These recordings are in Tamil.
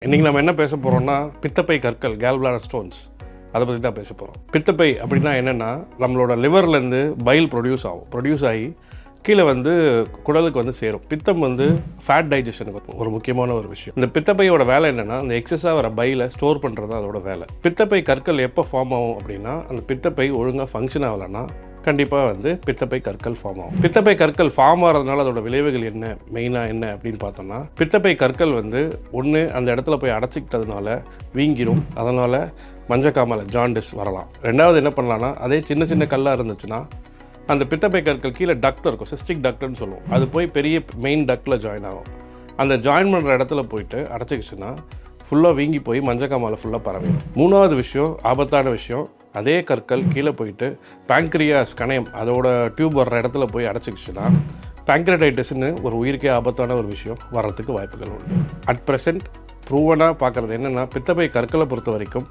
இன்றைக்கி நம்ம என்ன பேச போகிறோம்னா பித்தப்பை கற்கள் கேல்பிளாடர் ஸ்டோன்ஸ் அதை பற்றி தான் பேச போகிறோம். பித்தப்பை அப்படின்னா என்னென்னா நம்மளோட லிவர்லேருந்து பைல் ப்ரொடியூஸ் ஆகி கீழே குடலுக்கு சேரும். பித்தம் ஃபேட் டைஜஷனுக்கு ஒரு முக்கியமான ஒரு விஷயம். இந்த பித்தப்பையோட வேலை என்னென்னா அந்த எக்ஸஸாக வர பைலை ஸ்டோர் பண்ணுறது தான் அதோட வேலை. பித்தப்பை கற்கள் எப்போ ஃபார்ம் ஆகும் அப்படின்னா அந்த பித்தப்பை ஒழுங்காக ஃபங்க்ஷன் ஆகலைன்னா கண்டிப்பாக பித்தப்பை கற்கள் ஃபார்ம் ஆகும். பித்தப்பை கற்கள் ஃபார்ம் ஆகிறதுனால அதோட விளைவுகள் என்ன மெயினாக என்ன அப்படின்னு பார்த்தோம்னா பித்தப்பை கற்கள் ஒன்று அந்த இடத்துல போய் அடைச்சிக்கிட்டதுனால வீங்கிரும். அதனால் மஞ்சக்காமலை ஜாண்டிஸ் வரலாம். ரெண்டாவது என்ன பண்ணலான்னா அதே சின்ன சின்ன கல்லாக இருந்துச்சுன்னா அந்த பித்தப்பை கற்கள் கீழே டக்ட் இருக்கும், சிஸ்டிக் டக்ட்னு சொல்லுவோம். அது போய் பெரிய மெயின் டக்டில் ஜாயின் ஆகும். அந்த ஜாயின் பண்ணுற இடத்துல போயிட்டு அடைச்சிக்கிச்சுன்னா ஃபுல்லாக வீங்கி போய் மஞ்சக்காமலை ஃபுல்லாக பரவிடும். மூணாவது விஷயம், ஆபத்தான விஷயம், அதே கற்கள் கீழே போயிட்டு பேங்க்ரியாஸ் கணையம் அதோட டியூப் வர்ற இடத்துல போய் அடைச்சிக்கிச்சுன்னா பேங்க்ரடைட்டிஸ்னு ஒரு உயிருக்கே ஆபத்தான ஒரு விஷயம் வர்றதுக்கு வாய்ப்புகள் உண்டு. அட் ப்ரெசென்ட் ப்ரூவனாக பார்க்குறது என்னென்னா பித்தப்பை கற்களை பொறுத்த வரைக்கும்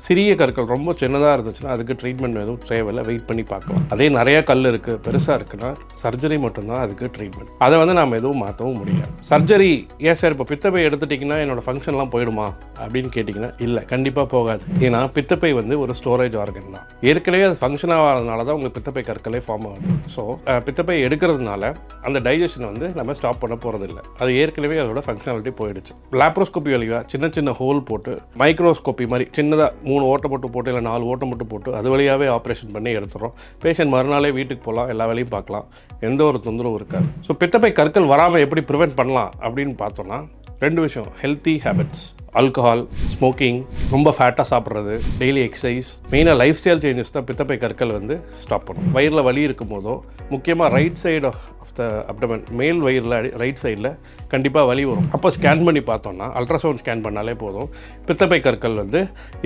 சிறிய கற்கள் ரொம்ப சின்னதாக இருந்துச்சுன்னா அதுக்கு ட்ரீட்மெண்ட் எதுவும் தேவையில்லை, வெயிட் பண்ணி பார்க்கலாம். அதே நிறையா கல் இருக்குது, பெருசாக இருக்குன்னா சர்ஜரி மட்டும்தான் அதுக்கு ட்ரீட்மெண்ட். அதை நாம் எதுவும் மாற்றவும் முடியாது. சர்ஜரி ஏன் சார் இப்போ பித்தப்பை எடுத்துட்டிங்கன்னா என்னோடய ஃபங்க்ஷன்லாம் போயிடுமா அப்படின்னு கேட்டிங்கன்னா இல்லை, கண்டிப்பாக போகாது. ஏன்னா பித்தப்பை ஒரு ஸ்டோரேஜ் ஆர்கன் தான். ஏற்கனவே அது ஃபங்க்ஷன் ஆகாதனால தான் உங்களுக்கு பித்தப்பை கற்களே ஃபார்ம் ஆகுது. ஸோ பித்தப்பை எடுக்கிறதுனால அந்த டைஜஷனை நம்ம ஸ்டாப் பண்ண போகிறதில்லை. அது ஏற்கனவே அதோட ஃபங்க்ஷனாலிட்டி போயிடுச்சு. லாப்ரோஸ்கோபி வழியாக சின்ன சின்ன ஹோல் போட்டு மைக்ரோஸ்கோப்பி மாதிரி சின்னதாக 3 ஓட்டை மட்டும் போட்டு இல்லை 4 ஓட்டை மட்டும் போட்டு அது வழியாகவே ஆப்ரேஷன் பண்ணி எடுத்துகிறோம். பேஷண்ட் மறுநாளே வீட்டுக்கு போகலாம், எல்லா வேலையும் பார்க்கலாம், எந்த ஒரு தொந்தரவும் இருக்காது. ஸோ பித்தப்பை கற்கள் வராமல் எப்படி ப்ரிவென்ட் பண்ணலாம் அப்படின்னு பார்த்தோன்னா 2 விஷயம். ஹெல்த்தி ஹேபிட்ஸ், ஆல்கஹால், ஸ்மோக்கிங், ரொம்ப ஃபேட்டாக சாப்பிட்றது, டெய்லி எக்ஸசைஸ், மெயினாக லைஃப் ஸ்டைல் சேஞ்சஸ் தான் பித்தப்பை கற்கள் ஸ்டாப் பண்ணும். வயிறில் வலி இருக்கும் போதோ முக்கியமாக right side of the abdomen, மேல் வயிறில் ரைட் சைடில் கண்டிப்பாக வலி வரும். அப்போ ஸ்கேன் பண்ணி பார்த்தோன்னா அல்ட்ராசவுண்ட் ஸ்கேன் பண்ணாலே போதும் பித்தப்பை கற்கள்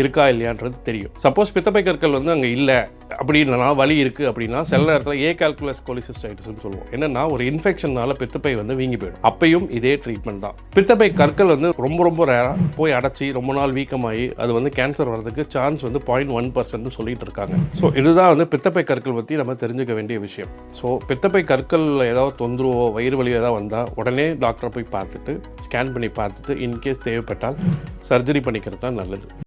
இருக்கா இல்லையான்றது தெரியும். சப்போஸ் பித்தப்பை கற்கள் அங்கே இல்லை அப்படின்னா வலி இருக்குது அப்படின்னா சில நேரத்தில் ஏகால்குலஸ் கோலிசிஸ்டைட்டிஸ்னு சொல்லுவோம். என்னென்னா ஒரு இன்ஃபெக்ஷனால் பித்தப்பை வீங்கி போயிடும். அப்பையும் இதே ட்ரீட்மெண்ட் தான். பித்தப்பை கற்கள் ரொம்ப ரொம்ப ரேராக போய் அடைச்சி ரொம்ப நாள் வீக்கமாகி அது கேன்சர் வர்றதுக்கு சான்ஸ் 0.1% சொல்லிட்டு இருக்காங்க. ஸோ இதுதான் பித்தப்பை கற்கள் பற்றி நம்ம தெரிஞ்சுக்க வேண்டிய விஷயம். ஸோ பித்தப்பை கற்கள் ஏதாவது தொந்தரவோ வயிறு வலி ஏதாவது வந்தால் உடனே டாக்டரை போய் பார்த்துட்டு ஸ்கேன் பண்ணி பார்த்துட்டு இன்கேஸ் தேவைப்பட்டால் சர்ஜரி பண்ணிக்கிறது தான் நல்லது.